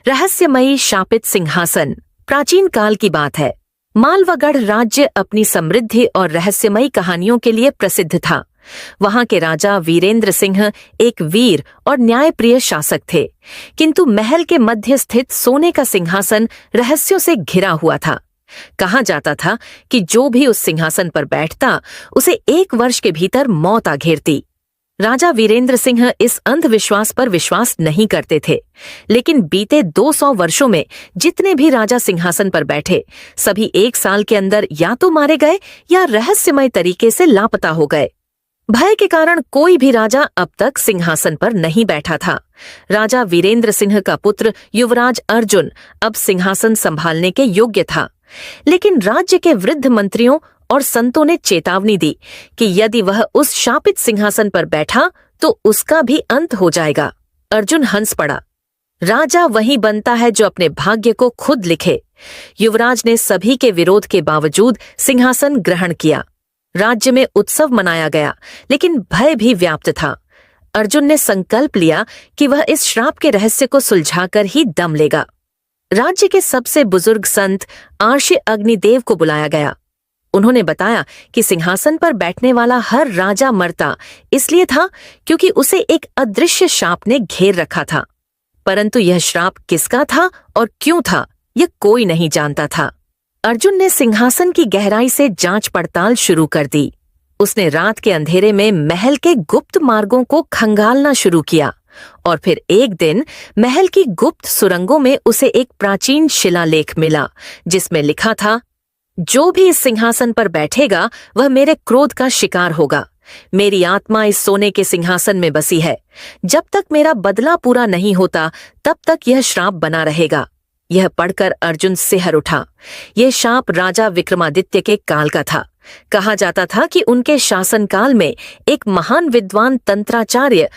रहस्यमयी शापित सिंहासन। प्राचीन काल की बात है। मालवागढ़ राज्य अपनी समृद्धि और रहस्यमयी कहानियों के लिए प्रसिद्ध था। वहां के राजा वीरेंद्र सिंह एक वीर और न्यायप्रिय शासक थे, किंतु महल के मध्य स्थित सोने का सिंहासन रहस्यों से घिरा हुआ था। कहा जाता था कि जो भी उस सिंहासन पर बैठता उसे 1 वर्ष के भीतर मौत आ घेरती। राजा वीरेंद्र सिंह इस अंधविश्वास पर विश्वास नहीं करते थे, लेकिन बीते 200 वर्षों में जितने भी राजा सिंहासन पर बैठे, सभी 1 साल के अंदर या तो मारे गए या रहस्यमय तरीके से लापता हो गए। भय के कारण कोई भी राजा अब तक सिंहासन पर नहीं बैठा था। राजा वीरेंद्र सिंह का पुत्र युवराज अर्जुन अब सिंहासन संभालने के योग्य था, लेकिन राज्य के वृद्ध मंत्रियों और संतों ने चेतावनी दी कि यदि वह उस शापित सिंहासन पर बैठा तो उसका भी अंत हो जाएगा। अर्जुन हंस पड़ा। राजा वही बनता है जो अपने भाग्य को खुद लिखे। युवराज ने सभी के विरोध के बावजूद सिंहासन ग्रहण किया। राज्य में उत्सव मनाया गया, लेकिन भय भी व्याप्त था। अर्जुन ने संकल्प लिया कि वह इस श्राप के रहस्य को सुलझाकर ही दम लेगा। राज्य के सबसे बुजुर्ग संत आर्षि अग्निदेव को बुलाया गया। उन्होंने बताया कि सिंहासन पर बैठने वाला हर राजा मरता इसलिए था क्योंकि उसे एक अदृश्य श्राप ने घेर रखा था, परंतु यह श्राप किसका था और क्यों था, यह कोई नहीं जानता था। अर्जुन ने सिंहासन की गहराई से जांच पड़ताल शुरू कर दी। उसने रात के अंधेरे में महल के गुप्त मार्गों को खंगालना शुरू किया और फिर एक दिन महल की गुप्त सुरंगों में उसे एक प्राचीन शिलालेख मिला, जिसमें लिखा था, जो भी इस सिंहासन पर बैठेगा वह मेरे क्रोध का शिकार होगा। मेरी आत्मा इस सोने के सिंहासन में बसी है। जब तक मेरा बदला पूरा नहीं होता तब तक यह श्राप बना रहेगा। यह पढ़कर अर्जुन सिहर उठा। यह शाप राजा विक्रमादित्य के काल का था। कहा जाता था कि उनके शासनकाल में एक महान विद्वान तंत्राचार्य